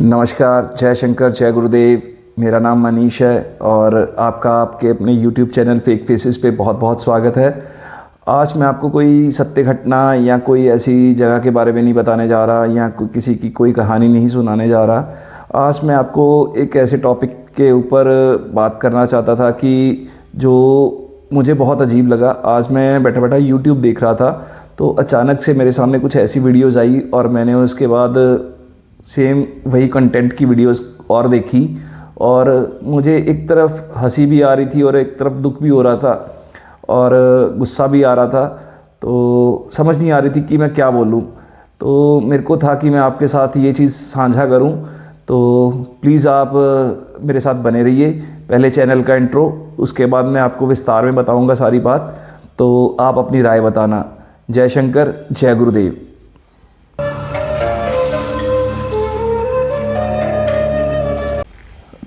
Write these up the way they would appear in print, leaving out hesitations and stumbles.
नमस्कार, जय शंकर, जय गुरुदेव। मेरा नाम मनीष है और आपके अपने यूट्यूब चैनल फेक फेसेस पे बहुत बहुत स्वागत है। आज मैं आपको कोई सत्य घटना या कोई ऐसी जगह के बारे में नहीं बताने जा रहा या किसी की कोई कहानी नहीं सुनाने जा रहा। आज मैं आपको एक ऐसे टॉपिक के ऊपर बात करना चाहता था कि जो मुझे बहुत अजीब लगा। आज मैं बैठा बैठा यूट्यूब देख रहा था तो अचानक से मेरे सामने कुछ ऐसी वीडियोज़ आई और मैंने उसके बाद सेम वही कंटेंट की वीडियोस और देखी और मुझे एक तरफ हंसी भी आ रही थी और एक तरफ दुख भी हो रहा था और गुस्सा भी आ रहा था। तो समझ नहीं आ रही थी कि मैं क्या बोलूं। तो मेरे को था कि मैं आपके साथ ये चीज़ साझा करूं। तो प्लीज़ आप मेरे साथ बने रहिए। पहले चैनल का इंट्रो, उसके बाद मैं आपको विस्तार में बताऊंगा सारी बात। तो आप अपनी राय बताना। जय शंकर, जय गुरुदेव।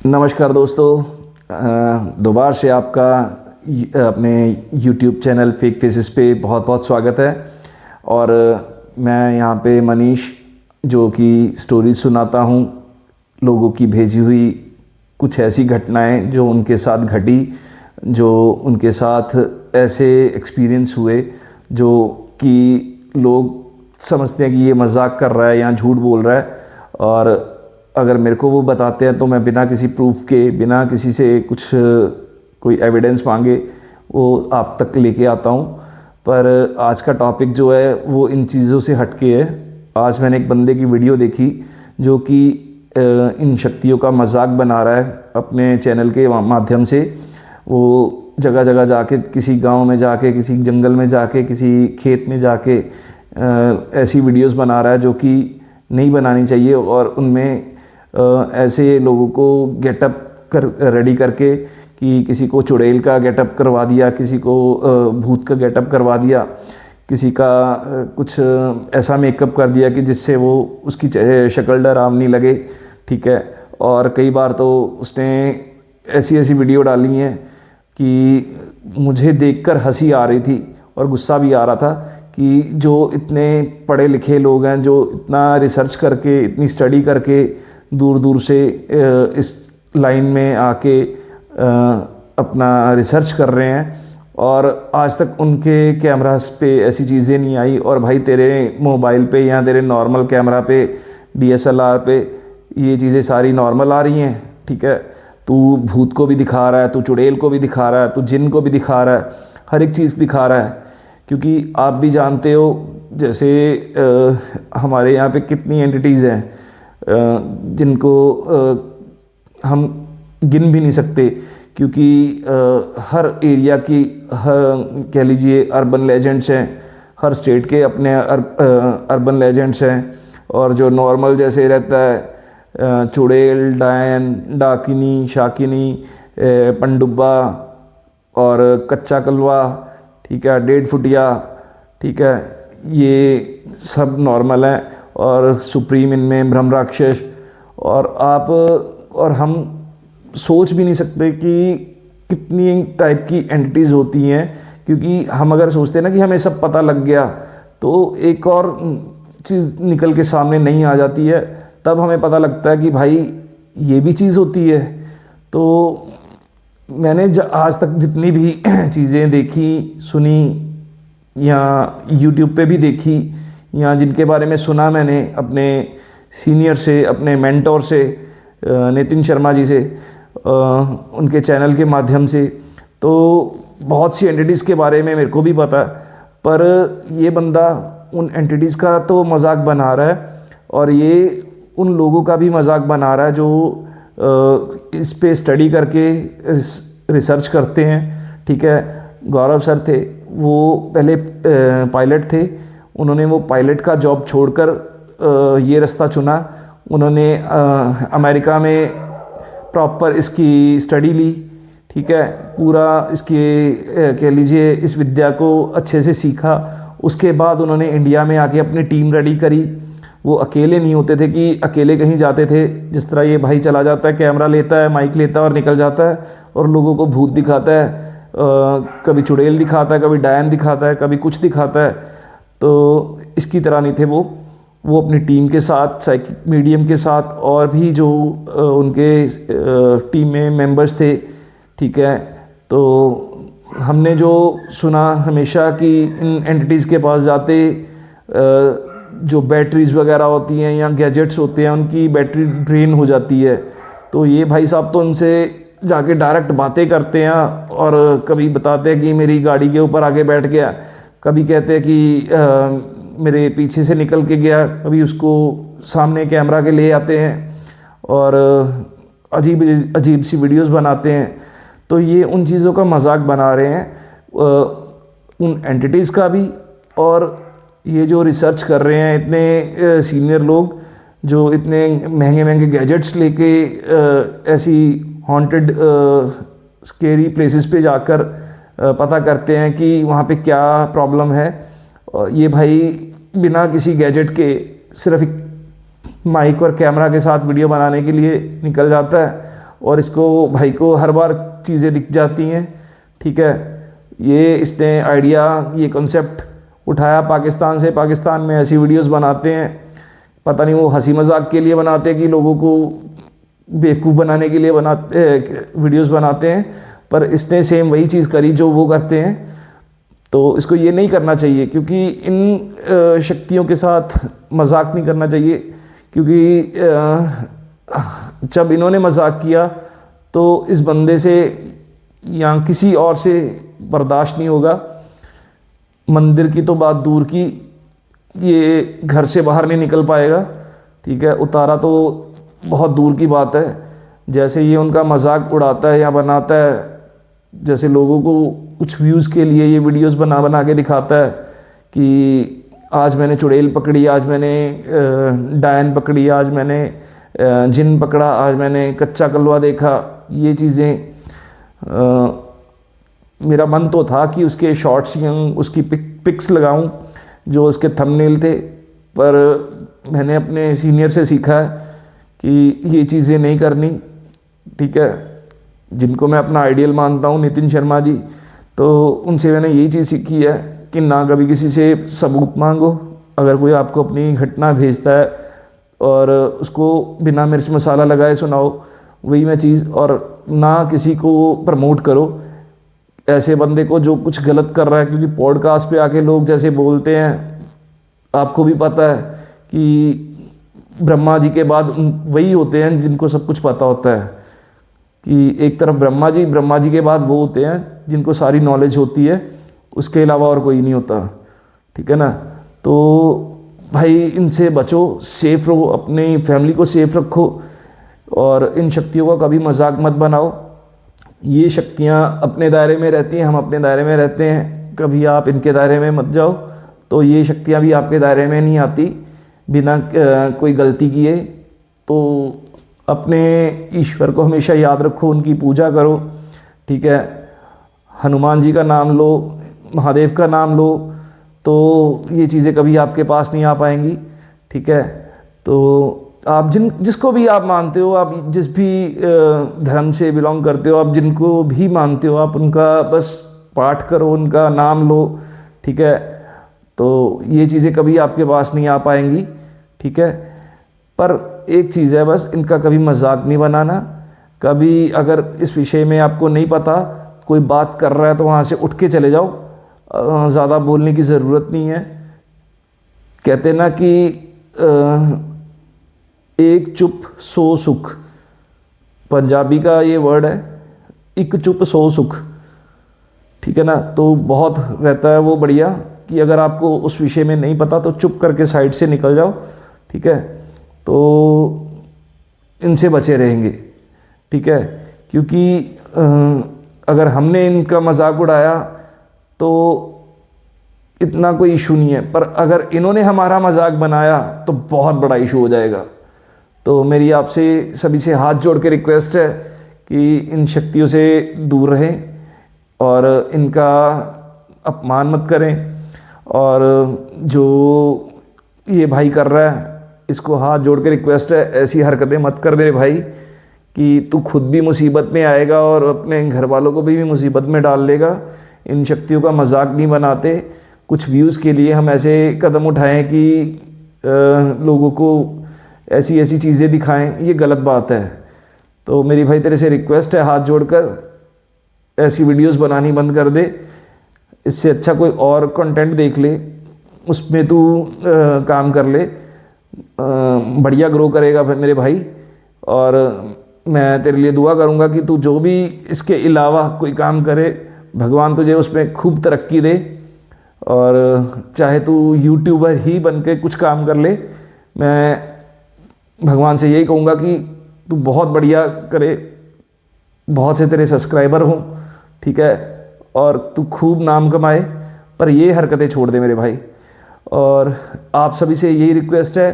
नमस्कार दोस्तों, दोबारा से आपका अपने YouTube चैनल फेक फेसेस पे बहुत बहुत स्वागत है। और मैं यहाँ पे मनीष जो कि स्टोरीज सुनाता हूँ, लोगों की भेजी हुई कुछ ऐसी घटनाएं जो उनके साथ घटी, जो उनके साथ ऐसे एक्सपीरियंस हुए जो कि लोग समझते हैं कि ये मजाक कर रहा है या झूठ बोल रहा है। और अगर मेरे को वो बताते हैं तो मैं बिना किसी प्रूफ के, बिना किसी से कोई एविडेंस मांगे वो आप तक लेके आता हूँ। पर आज का टॉपिक जो है वो इन चीज़ों से हटके है। आज मैंने एक बंदे की वीडियो देखी जो कि इन शक्तियों का मजाक बना रहा है अपने चैनल के माध्यम से। वो जगह जगह जाके, किसी गांव में जाके, किसी जंगल में जाके, किसी खेत में जाके ऐसी वीडियोस बना रहा है जो कि नहीं बनानी चाहिए। और उनमें ऐसे लोगों को गेटअप रेडी करके कि किसी को चुड़ैल का गेटअप करवा दिया, किसी को भूत का गेटअप करवा दिया, किसी का कुछ ऐसा मेकअप कर दिया कि जिससे वो उसकी शक्ल डरावनी लगे, ठीक है। और कई बार तो उसने ऐसी ऐसी वीडियो डाली हैं कि मुझे देखकर हंसी आ रही थी और गुस्सा भी आ रहा था कि जो इतने पढ़े लिखे लोग हैं, जो इतना रिसर्च करके, इतनी स्टडी करके दूर दूर से इस लाइन में आके अपना रिसर्च कर रहे हैं और आज तक उनके कैमरास पे ऐसी चीज़ें नहीं आई। और भाई तेरे मोबाइल पे या तेरे नॉर्मल कैमरा पे, DSLR पे ये चीज़ें सारी नॉर्मल आ रही हैं, ठीक है। तू भूत को भी दिखा रहा है, तू चुड़ैल को भी दिखा रहा है, तू जिन को भी दिखा रहा है, हर एक चीज़ दिखा रहा है। क्योंकि आप भी जानते हो जैसे हमारे यहाँ पे कितनी एंटिटीज़ हैं जिनको हम गिन भी नहीं सकते। क्योंकि हर एरिया की कह लीजिए अर्बन लेजेंड्स हैं, हर स्टेट के अपने अर्बन लेजेंड्स हैं। और जो नॉर्मल जैसे रहता है चुड़ैल, डायन, डाकिनी, शाकिनी, पंडुब्बा और कच्चा कलवा, ठीक है, 1.5 फुटिया, ठीक है, ये सब नॉर्मल है। और सुप्रीम इनमें ब्रह्म राक्षस। और हम सोच भी नहीं सकते कि कितनी टाइप की एंटिटीज़ होती हैं। क्योंकि हम अगर सोचते हैं ना कि हमें सब पता लग गया तो एक और चीज़ निकल के सामने नहीं आ जाती है, तब हमें पता लगता है कि भाई ये भी चीज़ होती है। तो मैंने आज तक जितनी भी चीज़ें देखी, सुनी या YouTube पे भी देखी या जिनके बारे में सुना मैंने अपने सीनियर से, अपने मेंटोर से, नितिन शर्मा जी से, उनके चैनल के माध्यम से, तो बहुत सी एंटिटीज़ के बारे में मेरे को भी पता। पर ये बंदा उन एंटिटीज़ का तो मजाक बना रहा है और ये उन लोगों का भी मजाक बना रहा है जो इस पे स्टडी करके रिसर्च करते हैं, ठीक है। गौरव सर थे, वो पहले पायलट थे। उन्होंने वो पायलट का जॉब छोड़कर ये रास्ता चुना। उन्होंने अमेरिका में प्रॉपर इसकी स्टडी ली, ठीक है, पूरा इसके कह लीजिए इस विद्या को अच्छे से सीखा। उसके बाद उन्होंने इंडिया में आके अपनी टीम रेडी करी। वो अकेले नहीं होते थे कि अकेले कहीं जाते थे, जिस तरह ये भाई चला जाता है, कैमरा लेता है, माइक लेता है और निकल जाता है और लोगों को भूत दिखाता है, कभी चुड़ैल दिखाता है, कभी डायन दिखाता है, कभी कुछ दिखाता है। तो इसकी तरह नहीं थे वो। वो अपनी टीम के साथ, साइकिक मीडियम के साथ, और भी जो उनके टीम में मेंबर्स थे, ठीक है। तो हमने जो सुना हमेशा कि इन एंटिटीज़ के पास जाते जो बैटरीज़ वगैरह होती हैं या गैजेट्स होते हैं उनकी बैटरी ड्रेन हो जाती है। तो ये भाई साहब तो उनसे जाके डायरेक्ट बातें करते हैं और कभी बताते हैं कि मेरी गाड़ी के ऊपर आके बैठ गया, कभी कहते हैं कि मेरे पीछे से निकल के गया, कभी उसको सामने कैमरा के ले आते हैं और अजीब अजीब सी वीडियोस बनाते हैं। तो ये उन चीज़ों का मजाक बना रहे हैं उन एंटिटीज़ का भी, और ये जो रिसर्च कर रहे हैं इतने सीनियर लोग जो इतने महंगे महंगे गैजेट्स लेके ऐसी हॉन्टेड स्केरी प्लेसेस पे जाकर पता करते हैं कि वहाँ पे क्या प्रॉब्लम है। ये भाई बिना किसी गैजेट के सिर्फ एक माइक और कैमरा के साथ वीडियो बनाने के लिए निकल जाता है और इसको भाई को हर बार चीज़ें दिख जाती हैं, ठीक है। ये इसने आइडिया, ये कॉन्सेप्ट उठाया पाकिस्तान से। पाकिस्तान में ऐसी वीडियोस बनाते हैं, पता नहीं वो हंसी मजाक के लिए बनाते हैं कि लोगों को बेवकूफ़ बनाने के लिए बनाते वीडियोस बनाते हैं, पर इसने सेम वही चीज़ करी जो वो करते हैं। तो इसको ये नहीं करना चाहिए, क्योंकि इन शक्तियों के साथ मजाक नहीं करना चाहिए, क्योंकि जब इन्होंने मजाक किया तो इस बंदे से या किसी और से बर्दाश्त नहीं होगा। मंदिर की तो बात दूर की, ये घर से बाहर नहीं निकल पाएगा, ठीक है। उतारा तो बहुत दूर की बात है। जैसे ये उनका मजाक उड़ाता है या बनाता है, जैसे लोगों को कुछ व्यूज़ के लिए ये वीडियोस बना बना के दिखाता है कि आज मैंने चुड़ैल पकड़ी, आज मैंने डायन पकड़ी, आज मैंने जिन पकड़ा, आज मैंने कच्चा कलवा देखा। ये चीज़ें मेरा मन तो था कि उसके शॉर्ट्स या उसकी पिक्स लगाऊं जो उसके थंबनेल थे, पर मैंने अपने सीनियर से सीखा है कि ये चीज़ें नहीं करनी, ठीक है। जिनको मैं अपना आइडियल मानता हूँ, नितिन शर्मा जी, तो उनसे मैंने यही चीज़ सीखी है कि ना कभी किसी से सबूत मांगो। अगर कोई आपको अपनी घटना भेजता है और उसको बिना मिर्च मसाला लगाए सुनाओ, वही मैं चीज़, और ना किसी को प्रमोट करो ऐसे बंदे को जो कुछ गलत कर रहा है। क्योंकि पॉडकास्ट पे आके लोग जैसे बोलते हैं, आपको भी पता है कि ब्रह्मा जी के बाद वही होते हैं जिनको सब कुछ पता होता है, कि एक तरफ ब्रह्मा जी के बाद वो होते हैं जिनको सारी नॉलेज होती है, उसके अलावा और कोई नहीं होता, ठीक है ना। तो भाई इनसे बचो, सेफ रहो, अपनी फैमिली को सेफ रखो और इन शक्तियों का कभी मजाक मत बनाओ। ये शक्तियाँ अपने दायरे में रहती हैं, हम अपने दायरे में रहते हैं, कभी आप इनके दायरे में मत जाओ तो ये शक्तियाँ भी आपके दायरे में नहीं आती बिना कोई गलती किए। तो अपने ईश्वर को हमेशा याद रखो, उनकी पूजा करो, ठीक है। हनुमान जी का नाम लो, महादेव का नाम लो, तो ये चीज़ें कभी आपके पास नहीं आ पाएंगी, ठीक है। तो आप जिसको भी आप मानते हो, आप जिस भी धर्म से बिलोंग करते हो, आप जिनको भी मानते हो, आप उनका बस पाठ करो, उनका नाम लो, ठीक है। तो ये चीज़ें कभी आपके पास नहीं आ पाएंगी, ठीक है। पर एक चीज़ है बस, इनका कभी मजाक नहीं बनाना। कभी अगर इस विषय में आपको नहीं पता, कोई बात कर रहा है तो वहाँ से उठ के चले जाओ, ज़्यादा बोलने की ज़रूरत नहीं है। कहते ना कि एक चुप सौ सुख, पंजाबी का ये वर्ड है, एक चुप सौ सुख, ठीक है ना। तो बहुत रहता है वो बढ़िया कि अगर आपको उस विषय में नहीं पता तो चुप करके साइड से निकल जाओ, ठीक है। तो इनसे बचे रहेंगे, ठीक है। क्योंकि अगर हमने इनका मजाक उड़ाया तो इतना कोई इशू नहीं है, पर अगर इन्होंने हमारा मजाक बनाया तो बहुत बड़ा इशू हो जाएगा। तो मेरी आपसे सभी से हाथ जोड़ के रिक्वेस्ट है कि इन शक्तियों से दूर रहें और इनका अपमान मत करें। और जो ये भाई कर रहा है, इसको हाथ जोड़ के रिक्वेस्ट है, ऐसी हरकतें मत कर मेरे भाई कि तू खुद भी मुसीबत में आएगा और अपने घर वालों को भी मुसीबत में डाल लेगा। इन शक्तियों का मजाक नहीं बनाते। कुछ व्यूज़ के लिए हम ऐसे कदम उठाएं कि लोगों को ऐसी ऐसी चीज़ें दिखाएं, ये गलत बात है। तो मेरी भाई तेरे से रिक्वेस्ट है हाथ जोड़कर, ऐसी वीडियोस बनानी बंद कर दे। इससे अच्छा कोई और कंटेंट देख ले, उसमें तू काम कर ले, बढ़िया ग्रो करेगा मेरे भाई। और मैं तेरे लिए दुआ करूँगा कि तू जो भी इसके अलावा कोई काम करे, भगवान तुझे उसमें खूब तरक्की दे। और चाहे तू यूट्यूबर ही बन के कुछ काम कर ले, मैं भगवान से यही कहूँगा कि तू बहुत बढ़िया करे, बहुत से तेरे सब्सक्राइबर हों, ठीक है, और तू खूब नाम कमाए। पर ये हरकतें छोड़ दे मेरे भाई। और आप सभी से यही रिक्वेस्ट है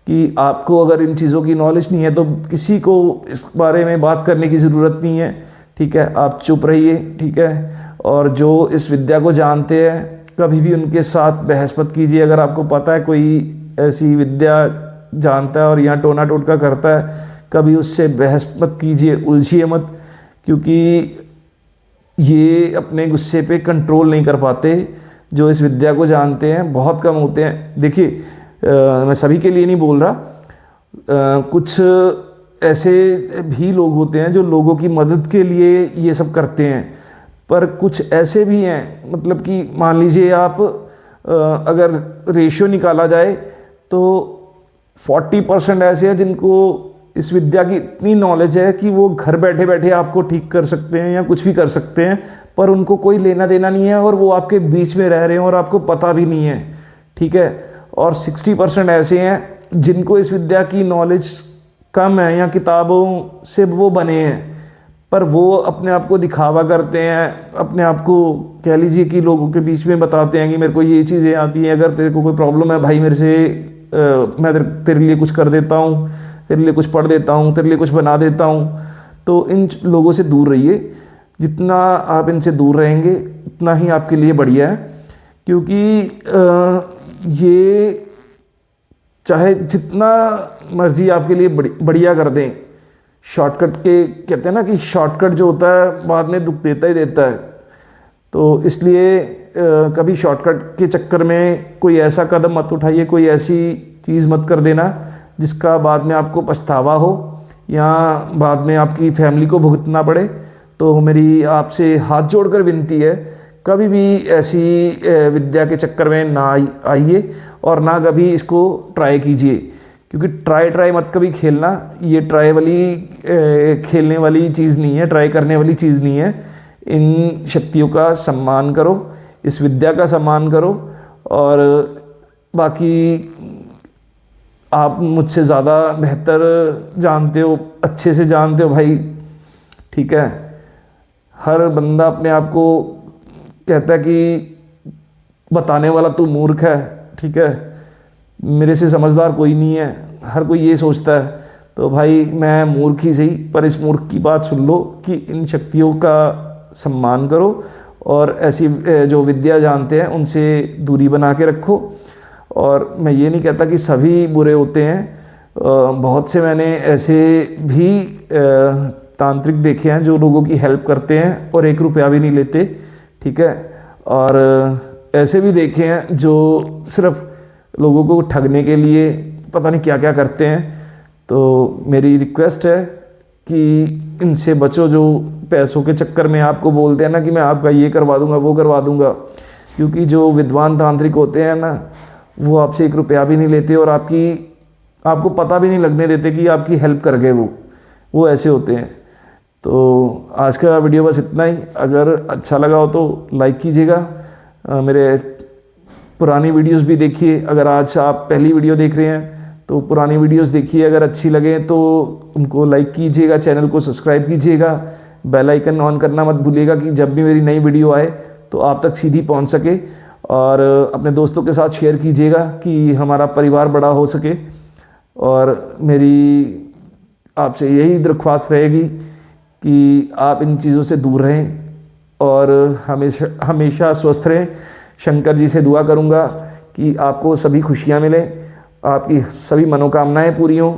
कि आपको अगर इन चीज़ों की नॉलेज नहीं है तो किसी को इस बारे में बात करने की ज़रूरत नहीं है, ठीक है। आप चुप रहिए, ठीक है। और जो इस विद्या को जानते हैं, कभी भी उनके साथ बहस मत कीजिए। अगर आपको पता है कोई ऐसी विद्या जानता है और यहाँ टोना टोटका करता है, कभी उससे बहस मत कीजिए, उलझिए मत, क्योंकि ये अपने गुस्से पे कंट्रोल नहीं कर पाते। जो इस विद्या को जानते हैं बहुत कम होते हैं। देखिए, मैं सभी के लिए नहीं बोल रहा, कुछ ऐसे भी लोग होते हैं जो लोगों की मदद के लिए ये सब करते हैं। पर कुछ ऐसे भी हैं, मतलब कि मान लीजिए आप अगर रेशियो निकाला जाए तो 40% ऐसे हैं जिनको इस विद्या की इतनी नॉलेज है कि वो घर बैठे बैठे आपको ठीक कर सकते हैं या कुछ भी कर सकते हैं, पर उनको कोई लेना देना नहीं है और वो आपके बीच में रह रहे हैं और आपको पता भी नहीं है, ठीक है। और 60% ऐसे हैं जिनको इस विद्या की नॉलेज कम है या किताबों से वो बने हैं, पर वो अपने आप को दिखावा करते हैं, अपने आप को कह लीजिए कि लोगों के बीच में बताते हैं कि मेरे को ये चीज़ें आती हैं, अगर तेरे को कोई प्रॉब्लम है भाई मेरे से मैं तेरे लिए कुछ कर देता हूँ, तेरे लिए कुछ पढ़ देता हूँ, तेरे लिए कुछ बना देता हूँ। तो इन लोगों से दूर रहिए। जितना आप इनसे दूर रहेंगे उतना ही आपके लिए बढ़िया है, क्योंकि ये चाहे जितना मर्जी आपके लिए बढ़िया कर दें, शॉर्टकट के कहते हैं ना कि शॉर्टकट जो होता है बाद में दुख देता ही देता है। तो इसलिए कभी शॉर्टकट के चक्कर में कोई ऐसा कदम मत उठाइए, कोई ऐसी चीज़ मत कर देना जिसका बाद में आपको पछतावा हो या बाद में आपकी फैमिली को भुगतना पड़े। तो मेरी आपसे हाथ जोड़कर विनती है, कभी भी ऐसी विद्या के चक्कर में ना आइए और ना कभी इसको ट्राई कीजिए, क्योंकि ट्राई मत कभी खेलना। ये ट्राई वाली खेलने वाली चीज़ नहीं है, ट्राई करने वाली चीज़ नहीं है। इन शक्तियों का सम्मान करो, इस विद्या का सम्मान करो। और बाकी आप मुझसे ज़्यादा बेहतर जानते हो, अच्छे से जानते हो भाई, ठीक है। हर बंदा अपने आप को कहता है कि बताने वाला तू मूर्ख है, ठीक है, मेरे से समझदार कोई नहीं है, हर कोई ये सोचता है। तो भाई मैं मूर्ख ही सही, पर इस मूर्ख की बात सुन लो कि इन शक्तियों का सम्मान करो और ऐसी जो विद्या जानते हैं उनसे दूरी बना के रखो। और मैं ये नहीं कहता कि सभी बुरे होते हैं, बहुत से मैंने ऐसे भी तांत्रिक देखे हैं जो लोगों की हेल्प करते हैं और 1 रुपया भी नहीं लेते, ठीक है। और ऐसे भी देखे हैं जो सिर्फ लोगों को ठगने के लिए पता नहीं क्या क्या करते हैं। तो मेरी रिक्वेस्ट है कि इनसे बचो, जो पैसों के चक्कर में आपको बोलते हैं ना कि मैं आपका ये करवा दूंगा, वो करवा दूंगा। क्योंकि जो विद्वान तांत्रिक होते हैं ना, वो आपसे 1 रुपया भी नहीं लेते और आपको पता भी नहीं लगने देते कि आपकी हेल्प कर गए वो ऐसे होते हैं। तो आज का वीडियो बस इतना ही। अगर अच्छा लगा हो तो लाइक कीजिएगा, मेरे पुरानी वीडियोस भी देखिए। अगर आज आप पहली वीडियो देख रहे हैं तो पुरानी वीडियोस देखिए, अगर अच्छी लगे तो उनको लाइक कीजिएगा, चैनल को सब्सक्राइब कीजिएगा, बेल आइकन ऑन करना मत भूलिएगा कि जब भी मेरी नई वीडियो आए तो आप तक सीधी पहुंच सके। और अपने दोस्तों के साथ शेयर कीजिएगा कि हमारा परिवार बड़ा हो सके। और मेरी आपसे यही दरख्वास्त रहेगी कि आप इन चीज़ों से दूर रहें और हमेशा स्वस्थ रहें। शंकर जी से दुआ करूँगा कि आपको सभी खुशियाँ मिलें, आपकी सभी मनोकामनाएं पूरी हों।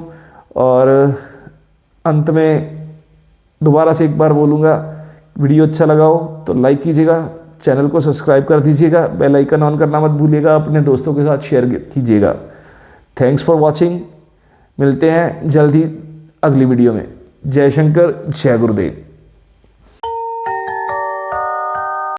और अंत में दोबारा से एक बार बोलूँगा, वीडियो अच्छा लगा हो तो लाइक कीजिएगा, चैनल को सब्सक्राइब कर दीजिएगा, बेल आइकन ऑन करना मत भूलिएगा, अपने दोस्तों के साथ शेयर कीजिएगा। Thanks for watching. मिलते हैं जल्द ही अगली वीडियो में। जय शंकर, जय गुरुदेव।